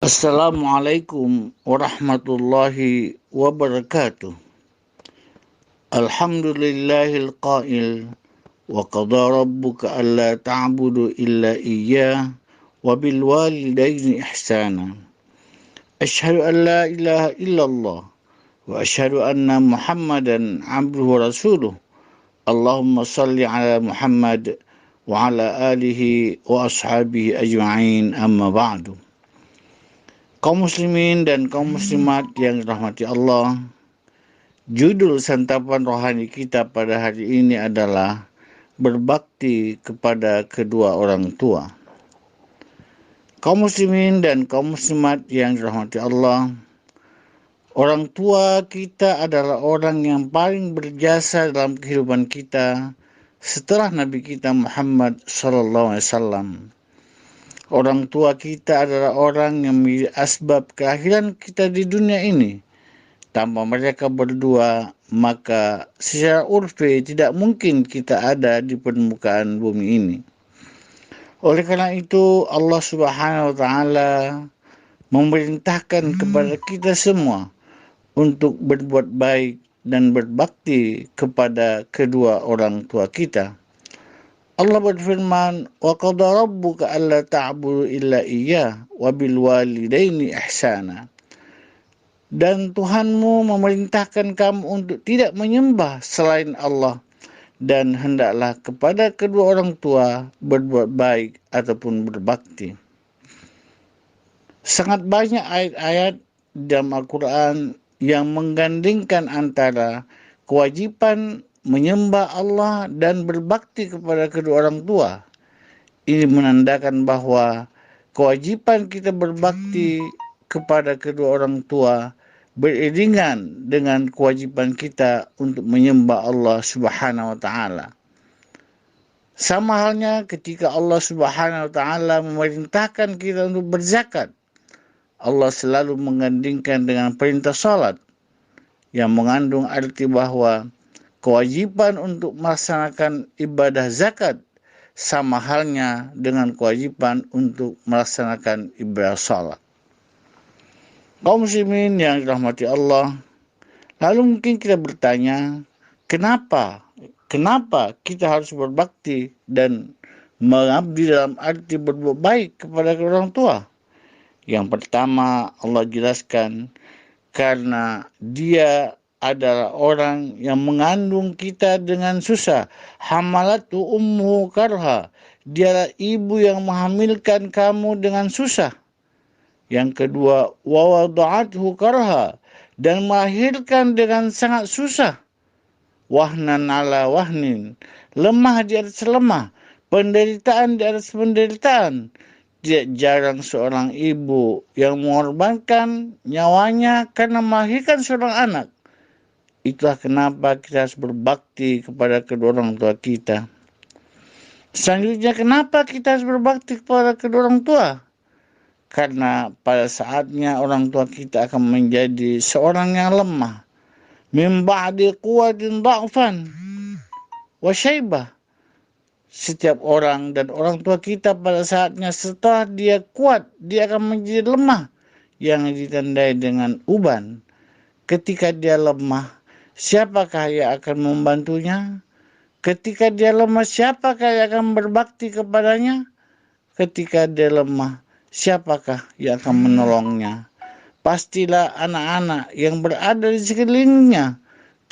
Assalamualaikum warahmatullahi wabarakatuh. Alhamdulillahil qail wa qada rabbuka alla ta'budu illa iyyah wa bil walidaini ihsana. Asyhadu an la ilaha illallah wa asyhadu anna Muhammadan abduhu wa rasuluh. Allahumma salli ala Muhammad wa ala alihi wa ashabihi ajma'in, amma ba'du. Kaum muslimin dan kaum muslimat yang dirahmati Allah, judul santapan rohani kita pada hari ini adalah berbakti kepada kedua orang tua. Kaum muslimin dan kaum muslimat yang dirahmati Allah, orang tua kita adalah orang yang paling berjasa dalam kehidupan kita setelah Nabi kita Muhammad SAW. Orang tua kita adalah orang yang menjadi asbab kelahiran kita di dunia ini. Tanpa mereka berdua, maka secara urfi tidak mungkin kita ada di permukaan bumi ini. Oleh karena itu, Allah Subhanahu wa Ta'ala memerintahkan kepada kita semua untuk berbuat baik dan berbakti kepada kedua orang tua kita. Allah berfirman, wa qada rabbuka alla ta'budu illa iyyah wa bil walidaini ihsana. Dan Tuhanmu memerintahkan kamu untuk tidak menyembah selain Allah dan hendaklah kepada kedua orang tua berbuat baik ataupun berbakti. Sangat banyak ayat-ayat dalam Al-Quran yang menggandingkan antara kewajiban menyembah Allah dan berbakti kepada kedua orang tua. Ini menandakan bahwa kewajiban kita berbakti kepada kedua orang tua beriringan dengan kewajiban kita untuk menyembah Allah Subhanahu wa Ta'ala. Sama halnya ketika Allah Subhanahu wa Ta'ala memerintahkan kita untuk berzakat, Allah selalu menggandingkan dengan perintah salat yang mengandung arti bahwa kewajiban untuk melaksanakan ibadah zakat sama halnya dengan kewajiban untuk melaksanakan ibadah salat. Kaum muslimin yang dirahmati Allah, lalu mungkin kita bertanya, kenapa kita harus berbakti dan mengabdi dalam arti berbuat baik kepada orang tua? Yang pertama, Allah jelaskan karena dia adalah orang yang mengandung kita dengan susah. Hamalatu ummu karha. Dialah ibu yang menghamilkan kamu dengan susah. Yang kedua, wa wada'athu karha. Dan melahirkan dengan sangat susah. Wahnan ala wahnin. Lemah di atas lemah. Penderitaan di atas penderitaan. Tidak jarang seorang ibu yang mengorbankan nyawanya karena melahirkan seorang anak. Itulah kenapa kita harus berbakti kepada kedua orang tua kita. Selanjutnya, kenapa kita harus berbakti kepada kedua orang tua? Karena pada saatnya orang tua kita akan menjadi seorang yang lemah. Min ba'di quwwatin dha'fan wa syaibah. Setiap orang dan orang tua kita pada saatnya setelah dia kuat, dia akan menjadi lemah yang ditandai dengan uban. Ketika dia lemah, siapakah yang akan membantunya? Ketika dia lemah, siapakah yang akan berbakti kepadanya? Ketika dia lemah, siapakah yang akan menolongnya? Pastilah anak-anak yang berada di sekelilingnya.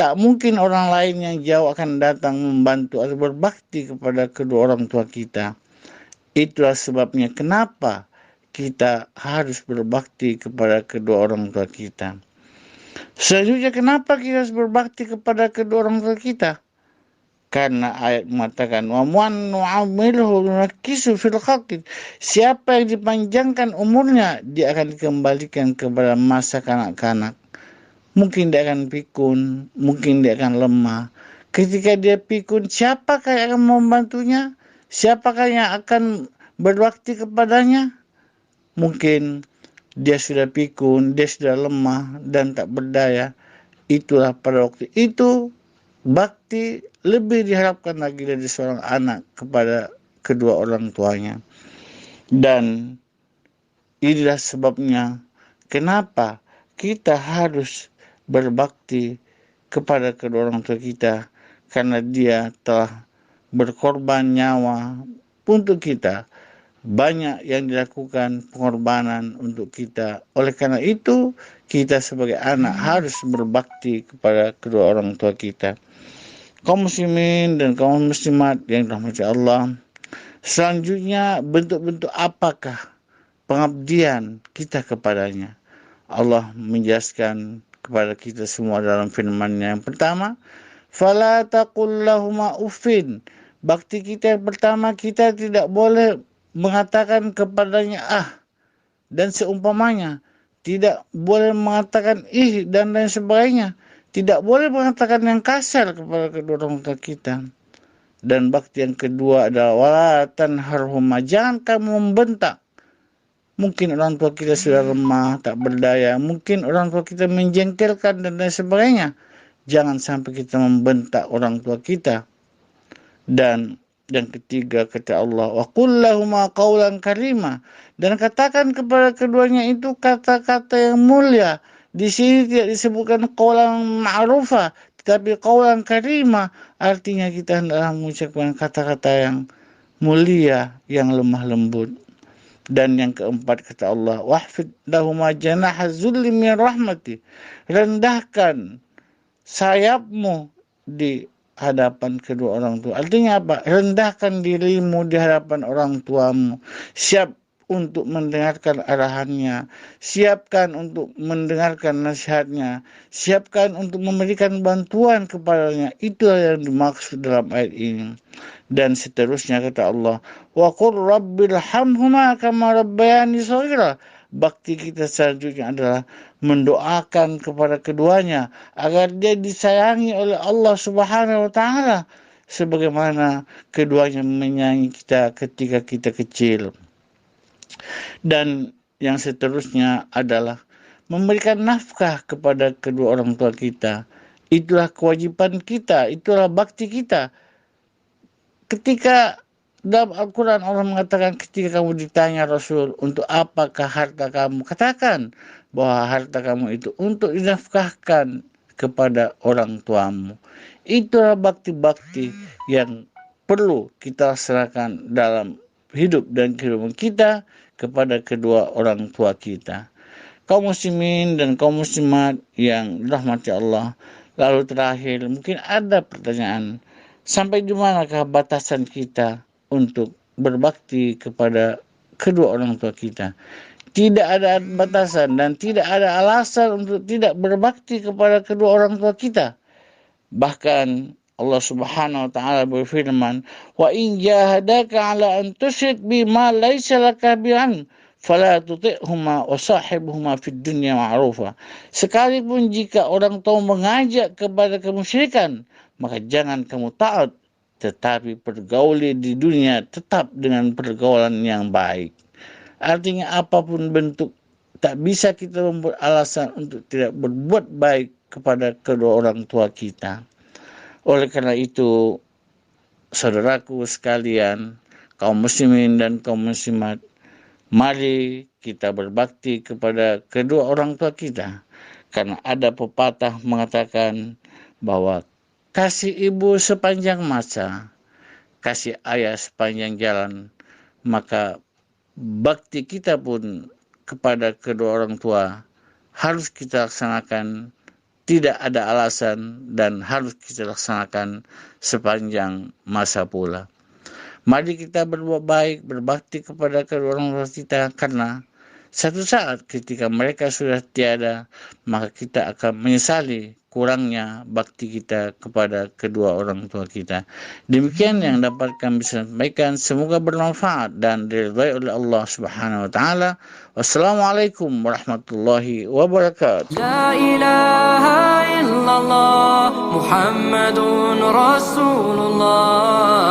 Tak mungkin orang lain yang jauh akan datang membantu atau berbakti kepada kedua orang tua kita. Itulah sebabnya kenapa kita harus berbakti kepada kedua orang tua kita. Selanjutnya, kenapa kita harus berbakti kepada kedua orang tua kita? Karena ayat mengatakan, wa man nu'amilhu nunakisu fil khalqi. Siapa yang dipanjangkan umurnya, dia akan dikembalikan kepada masa kanak-kanak. Mungkin dia akan pikun, mungkin dia akan lemah. Ketika dia pikun, siapakah yang akan membantunya? Siapakah yang akan berbakti kepadanya? Mungkin dia sudah pikun, dia sudah lemah dan tak berdaya. Itulah pada waktu itu bakti lebih diharapkan lagi dari seorang anak kepada kedua orang tuanya. Dan Inilah sebabnya kenapa kita harus berbakti kepada kedua orang tua kita, karena dia telah berkorban nyawa untuk kita. Banyak yang dilakukan pengorbanan untuk kita. Oleh karena itu, kita sebagai anak harus berbakti kepada kedua orang tua kita. Kaum muslimin dan kaum muslimat yang dirahmati Allah, selanjutnya bentuk-bentuk apakah pengabdian kita kepadanya? Allah menjelaskan kepada kita semua dalam firman-Nya. Yang pertama, fala taqul lahuma uffin. Bakti kita yang pertama, kita tidak boleh mengatakan kepadanya dan seumpamanya. Tidak boleh mengatakan ih dan lain sebagainya. Tidak boleh mengatakan yang kasar kepada kedua orang tua kita. Dan bakti yang kedua adalah wala tanharhuma. Jangan kamu membentak. Mungkin orang tua kita sudah lemah, tak berdaya. Mungkin orang tua kita menjengkelkan dan lain sebagainya. Jangan sampai kita membentak orang tua kita. Dan yang ketiga kata Allah, wa qul lahuma qawlan karima, dan katakan kepada keduanya itu kata-kata yang mulia. Di sini tidak disebutkan qawlan ma'rufa, tetapi qawlan karima, artinya kita hendaklah mengucapkan kata-kata yang mulia, yang lemah lembut. Dan yang keempat kata Allah, wahfid lahuma janaha zulli min rahmati, rendahkan sayapmu di hadapan kedua orang tua. Artinya apa? Rendahkan dirimu di hadapan orang tuamu. Siap untuk mendengarkan arahannya. Siapkan untuk mendengarkan nasihatnya. Siapkan untuk memberikan bantuan kepadanya. Itulah yang dimaksud dalam ayat ini. Dan seterusnya kata Allah, wa qur rabbilhamhuma kama rabbayani shaghira. Bakti kita selanjutnya adalah mendoakan kepada keduanya agar dia disayangi oleh Allah Subhanahu wa taala sebagaimana keduanya menyayangi kita ketika kita kecil. Dan yang seterusnya adalah memberikan nafkah kepada kedua orang tua kita. Itulah kewajiban kita, itulah bakti kita. Ketika dalam Al-Quran Allah mengatakan ketika kamu ditanya Rasul, untuk apakah harta kamu? Katakan bahwa harta kamu itu untuk dinafkahkan kepada orang tuamu. Itulah bakti-bakti yang perlu kita laksanakan dalam hidup dan kehidupan kita kepada kedua orang tua kita. Kaum muslimin dan kaum muslimat yang dirahmati Allah. Lalu terakhir, mungkin ada pertanyaan, sampai di manakah batasan kita untuk berbakti kepada kedua orang tua kita? Tidak ada batasan dan tidak ada alasan untuk tidak berbakti kepada kedua orang tua kita. Bahkan Allah Subhanahu wa taala berfirman, "Wa in jahadaka 'ala an tusyrik bima laysa laka bi'an fala tuti'huma wa sahibhuma fid dunya ma'rufa." Sekalipun jika orang tua mengajak kepada kemusyrikan, maka jangan kamu taat, tetapi pergauli di dunia tetap dengan pergaulan yang baik. Artinya apapun bentuk, tak bisa kita membuat alasan untuk tidak berbuat baik kepada kedua orang tua kita. Oleh karena itu, saudaraku sekalian, kaum muslimin dan kaum muslimat, mari kita berbakti kepada kedua orang tua kita. Karena ada pepatah mengatakan bahwa kasih ibu sepanjang masa, kasih ayah sepanjang jalan, maka bakti kita pun kepada kedua orang tua harus kita laksanakan, tidak ada alasan dan harus kita laksanakan sepanjang masa pula. Mari kita berbuat baik, berbakti kepada kedua orang tua kita, karena satu saat ketika mereka sudah tiada, maka kita akan menyesali kurangnya bakti kita kepada kedua orang tua kita. Demikian yang dapat kami sampaikan, semoga bermanfaat dan diridhai oleh Allah Subhanahu wa taala. Wassalamualaikum warahmatullahi wabarakatuh. La ilaha illallah Muhammadun Rasulullah.